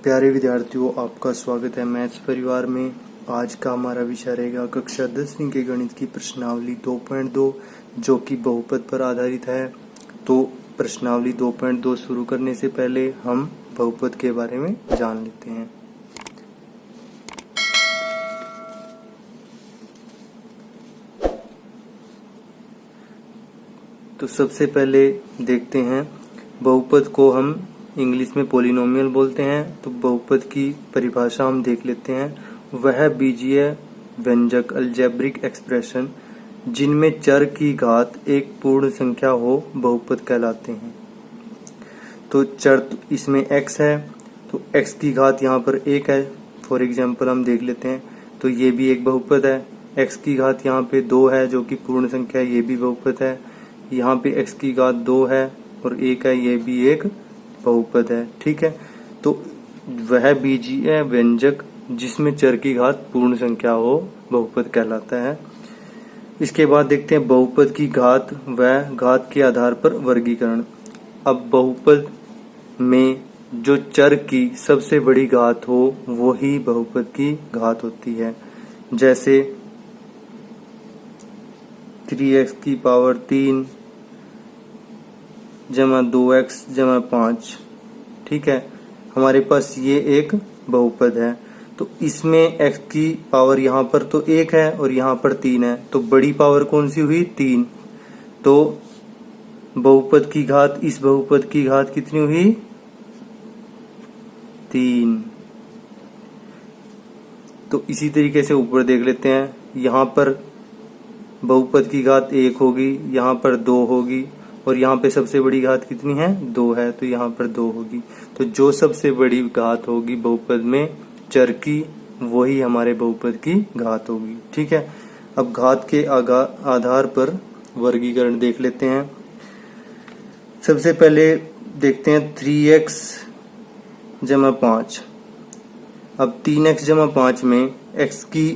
प्यारे विद्यार्थियों, आपका स्वागत है मैथ्स परिवार में। आज का हमारा विषय रहेगा कक्षा 10वीं के गणित की प्रश्नावली 2.2 जो कि बहुपद पर आधारित है। तो प्रश्नावली 2.2 शुरू करने से पहले हम बहुपद के बारे में जान लेते हैं। तो सबसे पहले देखते हैं बहुपद को हम इंग्लिश में पॉलिनोमियल बोलते हैं। तो बहुपद की परिभाषा हम देख लेते हैं। वह बीजीय व्यंजक अलजेब्रिक एक्सप्रेशन जिनमें चर की घात एक पूर्ण संख्या हो बहुपद कहलाते हैं। तो चर इसमें x है, तो x की घात यहाँ पर 1 है। फॉर एग्जाम्पल हम देख लेते हैं, तो ये भी एक बहुपद है। x की घात यहाँ पे 2 है जो कि पूर्ण संख्या है, ये भी बहुपद है। यहाँ पे x की घात 2 है और 1 है, ये भी एक बहुपद है। ठीक है, तो वह बीजीय व्यंजक जिसमें चर की घात पूर्ण संख्या हो बहुपद कहलाता है। इसके बाद देखते हैं बहुपद की घात व घात के आधार पर वर्गीकरण। अब बहुपद में जो चर की सबसे बड़ी घात हो वही बहुपद की घात होती है। जैसे 3x की पावर 3 जमा 2x जमा 5। ठीक है, हमारे पास ये एक बहुपद है। तो इसमें x की पावर यहाँ पर तो 1 है और यहाँ पर 3 है, तो बड़ी पावर कौन सी हुई? 3। तो बहुपद की घात, इस बहुपद की घात कितनी हुई? 3। तो इसी तरीके से ऊपर देख लेते हैं। यहाँ पर बहुपद की घात 1 होगी, यहाँ पर 2 होगी और यहाँ पे सबसे बड़ी घात कितनी है? 2 है, तो यहाँ पर 2 होगी। तो जो सबसे बड़ी घात होगी बहुपद में चर की वही हमारे बहुपद की घात होगी। ठीक है, अब घात के आधार पर वर्गीकरण देख लेते हैं। सबसे पहले देखते हैं 3x जमा 5। अब 3x जमा 5 में x की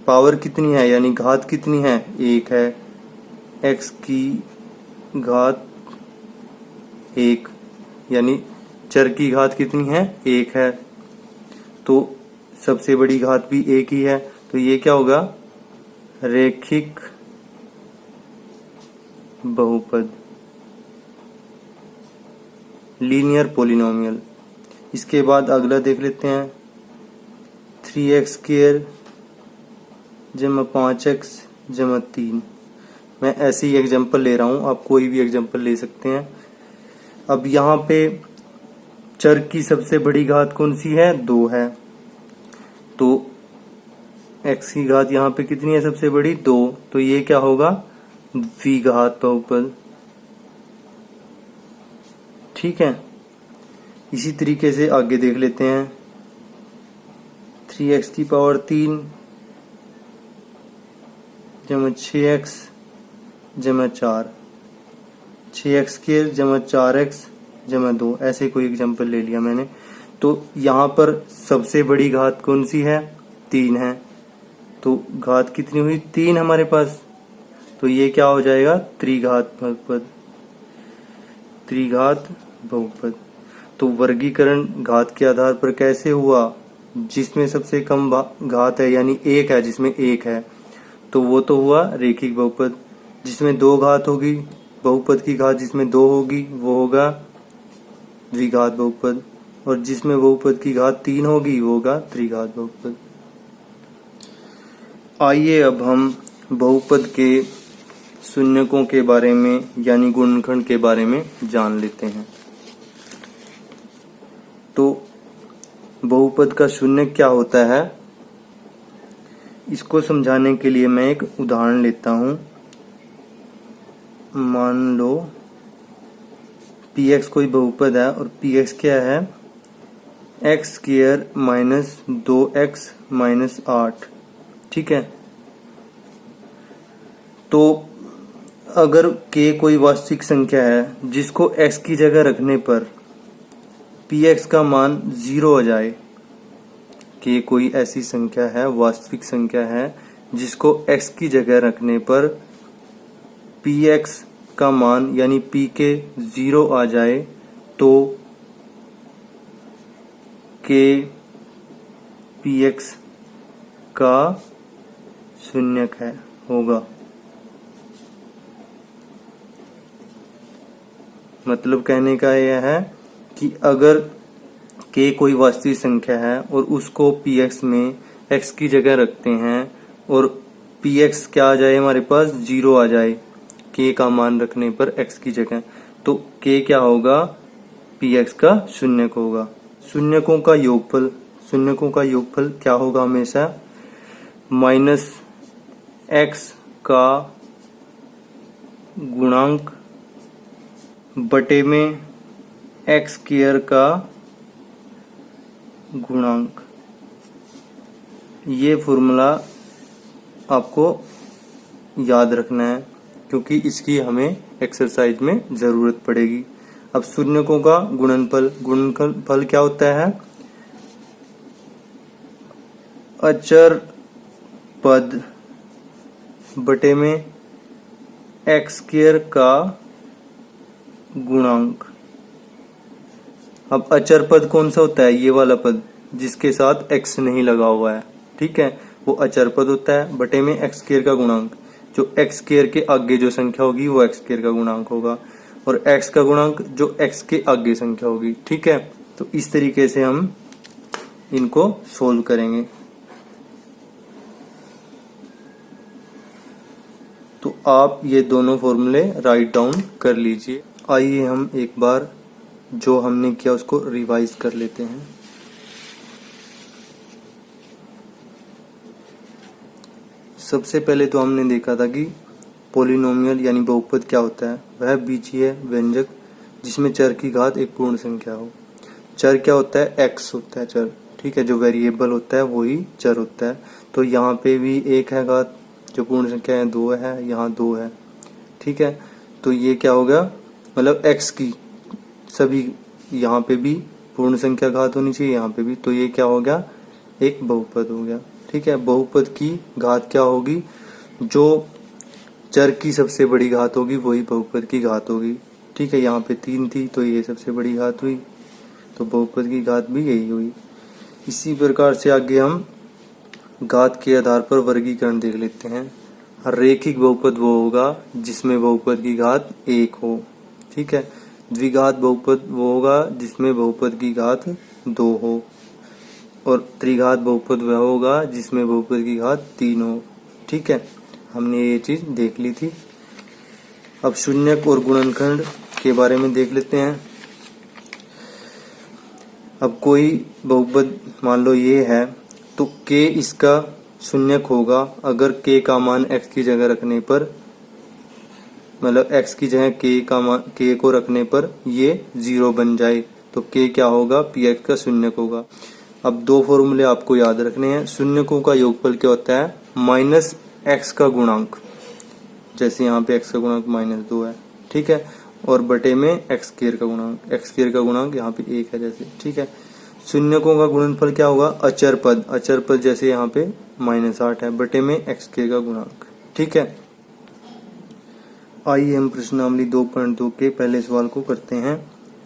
पावर कितनी है, यानी घात कितनी है? 1 है। x की घात 1 यानी चर की घात कितनी है? 1 है। तो सबसे बड़ी घात भी 1 ही है, तो ये क्या होगा? रैखिक बहुपद, लीनियर पॉलिनोमियल। इसके बाद अगला देख लेते हैं 3x स्क्वायर जमा 5x जमा 3। मैं ऐसे ही एग्जांपल ले रहा हूं, आप कोई भी एग्जांपल ले सकते हैं। अब यहाँ पे चर की सबसे बड़ी घात कौन सी है? 2 है। तो x की घात यहाँ पे कितनी है सबसे बड़ी? 2। तो ये क्या होगा? द्विघात बहुपद। ठीक है, इसी तरीके से आगे देख लेते हैं 3x की पावर 3 जमा 6x जमा 4, 6x स्क्वायर जमा 4x जमा 2। ऐसे कोई एग्जांपल ले लिया मैंने। तो यहाँ पर सबसे बड़ी घात कौन सी है? 3 है। तो घात कितनी हुई? 3 हमारे पास। तो ये क्या हो जाएगा? त्रिघात बहुपद, त्रिघात बहुपद। तो वर्गीकरण घात के आधार पर कैसे हुआ? जिसमें सबसे कम घात है यानी 1 है, जिसमें 1 है तो वो तो हुआ रैखिक बहुपद। जिसमें 2 घात होगी, बहुपद की घात जिसमें 2 होगी वो होगा द्विघात बहुपद, और जिसमें बहुपद की घात 3 होगी वो होगा त्रिघात बहुपद। आइए अब हम बहुपद के शून्यकों के बारे में यानी गुणनखंड के बारे में जान लेते हैं। तो बहुपद का शून्य क्या होता है, इसको समझाने के लिए मैं एक उदाहरण लेता हूं। मान लो px कोई बहुपद है और px क्या है? x square minus 2x minus 8। ठीक है, तो अगर k कोई वास्तविक संख्या है जिसको x की जगह रखने पर px का मान 0 हो जाए, k कोई ऐसी संख्या है, वास्तविक संख्या है जिसको x की जगह रखने पर px का मान यानी p के 0 आ जाए, तो के पी एक्स का शून्यक है होगा। मतलब कहने का यह है कि अगर k कोई वास्तविक संख्या है और उसको px में x की जगह रखते हैं और px क्या आ जाए हमारे पास 0 आ जाए k का मान रखने पर x की जगह, तो k क्या होगा, px का शून्यक होगा। शून्यकों का योगफल क्या होगा हमेशा, माइनस x का गुणांक बटे में x स्क्वायर का गुणांक। ये फॉर्मूला आपको याद रखना है क्योंकि इसकी हमें एक्सरसाइज में जरूरत पड़ेगी। अब शून्यकों का गुणनफल क्या होता है, अचर पद बटे में एक्स स्क्वायर का गुणांक। अब अचर पद कौन सा होता है, ये वाला पद जिसके साथ x नहीं लगा हुआ है, ठीक है, वो अचर पद होता है बटे में एक्स स्क्वायर का गुणांक। जो एक्स स्क्वायर के आगे जो संख्या होगी वो एक्स स्क्वायर का गुणांक होगा और x का गुणांक जो x के आगे संख्या होगी, ठीक है। तो इस तरीके से हम इनको सोल्व करेंगे। तो आप ये दोनों फॉर्मूले राइट डाउन कर लीजिए। आइए हम एक बार जो हमने किया उसको रिवाइज कर लेते हैं। सबसे पहले तो हमने देखा था कि पॉलिनोमियल यानी बहुपद क्या होता है, वह बीजीय व्यंजक जिसमें चर की घात एक पूर्ण संख्या हो। चर क्या होता है, x होता है चर, ठीक है, जो वेरिएबल होता है वही चर होता है। तो यहाँ पे भी एक है घात, जो पूर्ण संख्या है 2 है, यहाँ 2 है, ठीक है। तो ये क्या होगा, मतलब x की सभी, यहाँ पे भी पूर्ण संख्या घात होनी चाहिए, यहाँ पे भी, तो ये क्या हो गया, एक बहुपद हो गया, ठीक है। बहुपद की घात क्या होगी, जो चर की सबसे बड़ी घात होगी वही बहुपद की घात होगी, ठीक है। यहाँ पे 3 थी तो ये सबसे बड़ी घात हुई, तो बहुपद की घात भी यही हुई। इसी प्रकार से आगे हम घात के आधार पर वर्गीकरण देख लेते हैं। रेखिक बहुपद वो होगा जिसमें बहुपद की घात 1 हो, ठीक है। द्विघात बहुपद वो होगा जिसमें बहुपद की घात 2 हो और त्रिघात बहुपद वह होगा जिसमें बहुपद की घात 3 हो, ठीक है। हमने ये चीज देख ली थी। अब शून्यक और गुणनखंड के बारे में देख लेते हैं। अब कोई बहुपद मान लो ये है तो k इसका शून्यक होगा अगर k का मान x की जगह रखने पर, मतलब x की जगह k को रखने पर ये 0 बन जाए, तो k क्या होगा, px का शून्यक होगा। अब दो फॉर्मूले आपको याद रखने हैं। शून्यकों का योगफल क्या होता है, माइनस x का गुणांक, जैसे यहाँ पे x का गुणांक -2 है, ठीक है, और बटे में x स्क्वायर का गुणांक, x स्क्वायर का गुणांक यहाँ पे 1 है जैसे, ठीक है। शून्यकों का गुणनफल क्या होगा, अचर पद जैसे यहाँ पे -8 है बटे में x स्क्वायर का गुणांक, ठीक है। आइए हम प्रश्नावली 2.2 के पहले सवाल को करते हैं।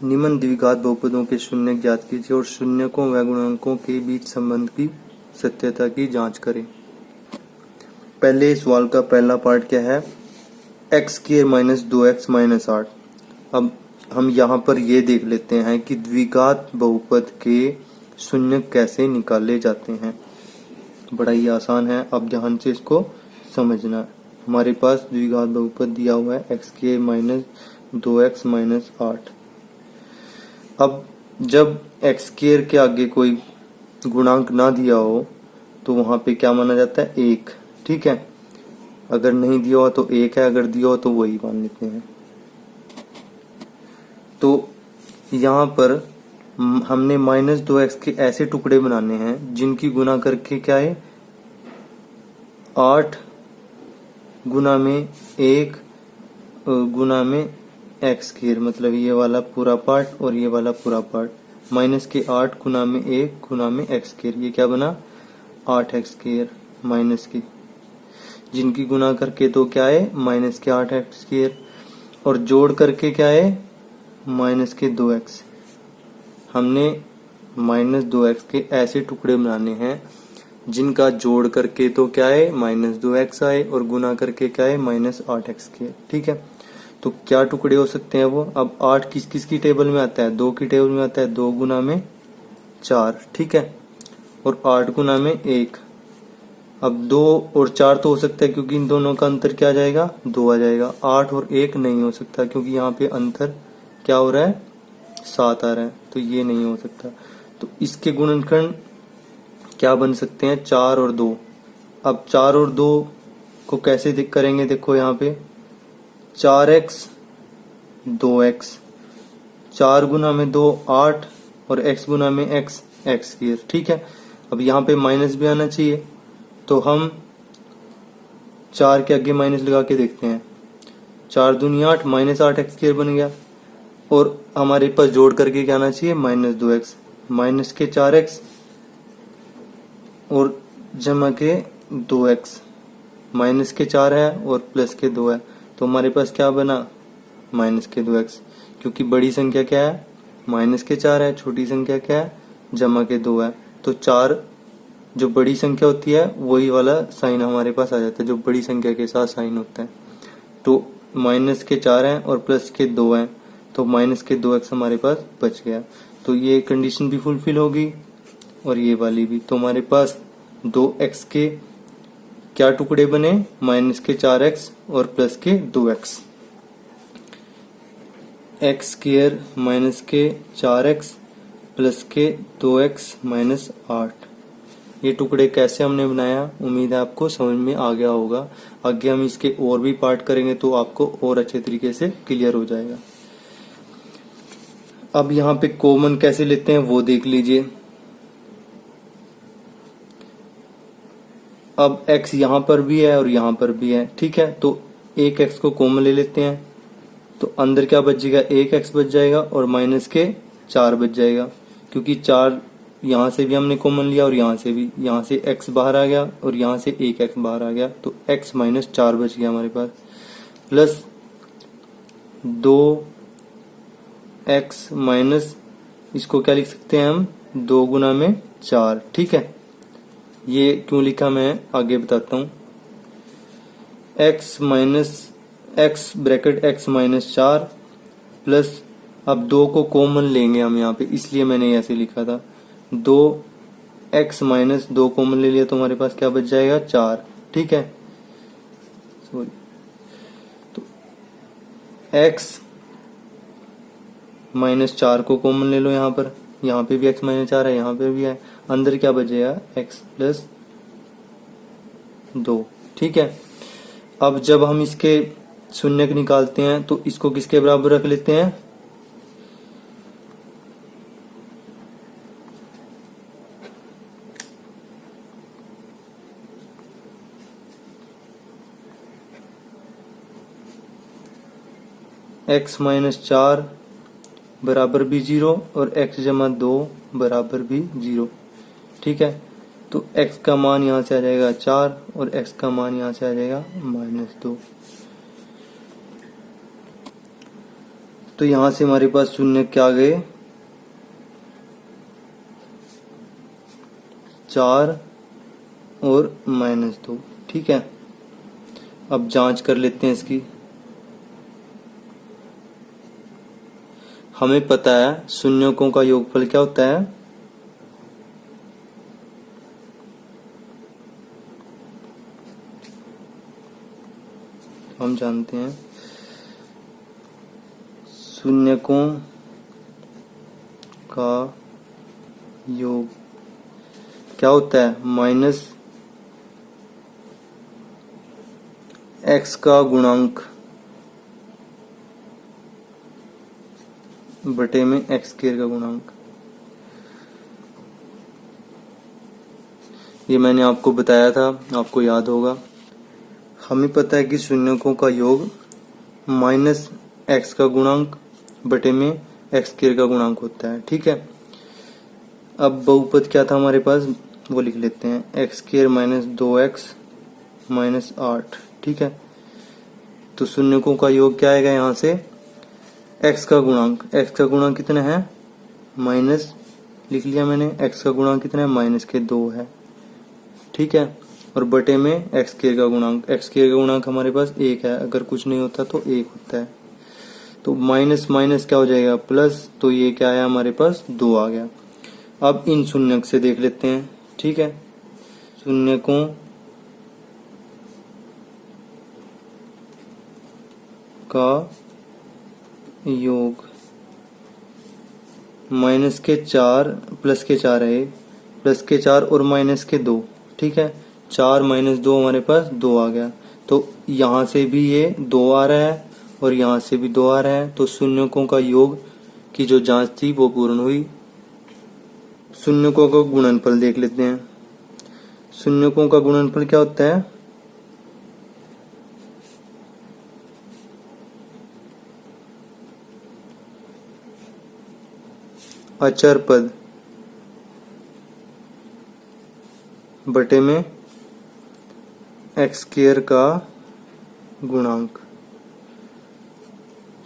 निम्न द्विघात बहुपदों के शून्यक ज्ञात कीजिए और शून्यकों व गुणांकों के बीच संबंध की सत्यता की जांच करें। पहले सवाल का पहला पार्ट क्या है, x स्क्वायर -2x -8। अब हम यहाँ पर ये देख लेते हैं कि द्विघात बहुपद के शून्यक कैसे निकाले जाते हैं। बड़ा ही आसान है, अब ध्यान से इसको समझना। हमारे पास द्विघात बहुपद दिया हुआ है x स्क्वायर -2x -8। अब जब x स्क्वायर के आगे कोई गुणांक ना दिया हो तो वहां पे क्या माना जाता है, 1, ठीक है। अगर नहीं दिया हो तो 1 है, अगर दिया हो तो वही मान लेते हैं। तो यहाँ पर हमने -2x के ऐसे टुकड़े बनाने हैं जिनकी गुना करके क्या है, 8 गुना में 1 गुना में x स्क्वायर, मतलब ये वाला पूरा पार्ट और ये वाला पूरा पार्ट, -8 गुना में 1 गुना में x स्क्वायर, ये क्या बना 8x स्क्वायर माइनस की, जिनकी गुना करके तो क्या है -8x स्क्वायर और जोड़ करके क्या है -2x। हमने -2x के ऐसे टुकड़े बनाने हैं जिनका जोड़ करके तो क्या है -2x आए और गुना करके क्या है -8x के। ठीक है, तो क्या टुकड़े हो सकते हैं वो। अब 8 किस किस की टेबल में आता है, 2 की टेबल में आता है, 2 गुना में 4। ठीक है, और 8 गुना में 1। अब 2 और 4 तो हो सकता है क्योंकि इन दोनों का अंतर क्या आ जाएगा, 2 आ जाएगा। 8 और 1 नहीं हो सकता क्योंकि यहाँ पे अंतर क्या हो रहा है, 7 आ रहा है, तो ये नहीं हो सकता। तो इसके गुणनखंड क्या बन सकते हैं, 4 और 2। अब 4 और 2 को कैसे करेंगे, देखो यहाँ पे 4x 2x, 4 गुना में 2 8 और x गुना में x x स्क्वायर। ठीक है, अब यहाँ पे माइनस भी आना चाहिए तो हम 4 के आगे माइनस लगा के देखते हैं। 4 दूनी 8 -8x स्क्वायर बन गया और हमारे पास जोड़ करके क्या आना चाहिए -2x, माइनस के 4x और जमा के 2x, माइनस के 4 है और प्लस के 2 है, तो हमारे पास क्या बना माइनस के 2x, क्योंकि बड़ी संख्या क्या है माइनस के 4 है, छोटी संख्या क्या है जमा के 2 है। तो 4 जो बड़ी संख्या होती है वही वाला साइन हमारे पास आ जाता है जो बड़ी संख्या के साथ साइन होता है। तो माइनस के 4 है और प्लस के 2 है, तो माइनस के 2x हमारे पास बच गया। तो ये कंडीशन भी फुलफिल होगी और ये वाली भी। तो हमारे पास 2x के क्या टुकड़े बने, माइनस के 4x और प्लस के 2x। x स्क्वायर माइनस के 4x प्लस के 2x माइनस 8। ये टुकड़े कैसे हमने बनाया, उम्मीद है आपको समझ में आ गया होगा। आगे हम इसके और भी पार्ट करेंगे तो आपको और अच्छे तरीके से क्लियर हो जाएगा। अब यहाँ पे कॉमन कैसे लेते हैं वो देख लीजिए। अब x यहाँ पर भी है और यहाँ पर भी है। ठीक है, तो एक x को कॉमन ले लेते हैं तो अंदर क्या बच जाएगा, एक x बच जाएगा और माइनस के 4 बच जाएगा, क्योंकि 4 यहाँ से भी हमने कॉमन लिया और यहाँ से भी। यहाँ से x बाहर आ गया और यहाँ से एक x बाहर आ गया, तो x माइनस 4 बच गया हमारे पास, प्लस 2x माइनस, इसको क्या लिख सकते हैं हम 2 गुना में 4। ठीक है, ये क्यों लिखा मैं आगे बताता हूँ। x minus x bracket x minus 4 plus, अब 2 को कॉमन लेंगे हम यहाँ पे, इसलिए मैंने ऐसे लिखा था। 2x माइनस 2 कॉमन ले लिया तो हमारे पास क्या बच जाएगा 4। ठीक है, सॉरी, तो x माइनस 4 को कॉमन ले लो यहाँ पर, यहाँ पे भी x माइनस 4 है, यहाँ पे भी है, अंदर क्या बचेगा x प्लस 2। ठीक है, अब जब हम इसके शून्यक निकालते हैं तो इसको किसके बराबर रख लेते हैं, x माइनस 4 बराबर भी 0 और x जमा 2 बराबर भी 0। ठीक है, तो x का मान यहाँ से आ जाएगा 4 और x का मान यहाँ से आ जाएगा -2। तो यहाँ से हमारे पास शून्य क्या आ गए, 4 और -2। ठीक है, अब जांच कर लेते हैं इसकी। हमें पता है शून्यकों का योगफल क्या होता है, हम जानते हैं शून्यकों का योग क्या होता है, माइनस x का गुणांक बटे में x स्क्वायर का गुणांक। ये मैंने आपको बताया था, आपको याद होगा। हमें पता है कि शून्यकों का योग माइनस x का गुणांक बटे में x स्क्वायर का गुणांक होता है। ठीक है, अब बहुपद क्या था हमारे पास वो लिख लेते हैं, x square minus 2x minus 8। ठीक है, तो शून्यकों का योग क्या आएगा, यहाँ से x का गुणांक, x का गुणांक कितना है -8 लिख लिया मैंने। x का गुणांक कितना है, माइनस के 2 है, ठीक है। और बटे में एक्स स्क्वायर का गुणांक, एक्स स्क्वायर का गुणांक हमारे पास 1 है, अगर कुछ नहीं होता तो 1 होता है। तो माइनस माइनस क्या हो जाएगा, प्लस, तो ये क्या है हमारे पास 2 आ गया। अब इन शून्यक से देख लेते हैं, ठीक है। शून्यकों का योग, माइनस के 4 प्लस के 4 है, प्लस के 4 और माइनस के 2, ठीक है। 4 माइनस 2 हमारे पास 2 आ गया। तो यहाँ से भी ये 2 आ रहा है और यहाँ से भी 2 आ रहा है, तो शून्यकों का योग की जो जांच थी वो पूर्ण हुई। शून्यकों का गुणनफल देख लेते हैं। शून्यकों का गुणनफल क्या होता है, अचर पद बटे में एक्स स्क्वायर का गुणांक,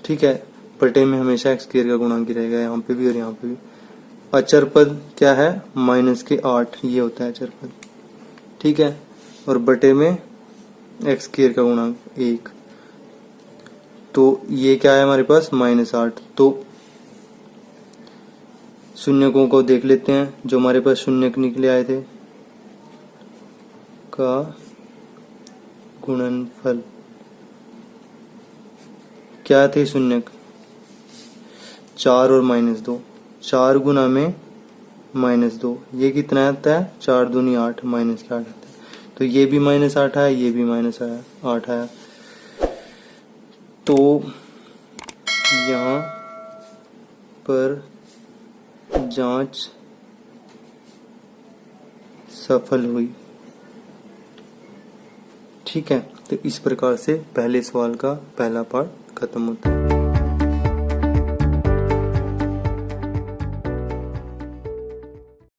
ठीक है। बटे में हमेशा एक्स स्क्वायर का गुणांक ही रहेगा, यहाँ पे भी और यहाँ पे भी। अचर पद क्या है, माइनस के 8, ये होता है अचर पद, ठीक है। और बटे में एक्स स्क्वायर का गुणांक 1, तो ये क्या है हमारे पास, -8। तो शून्यकों को देख लेते हैं, जो हमारे पास शून्यक निकले आए थे, का गुणनफल क्या थे शून्यक, 4 और -2, 4 गुना में -2, ये कितना आता है, 4 दूनी 8, माइनस के 8 आता है। तो ये भी -8 आया, ये भी -8 आया। तो यहाँ पर जांच सफल हुई, ठीक है। तो इस प्रकार से पहले सवाल का पहला पार्ट खत्म होता है।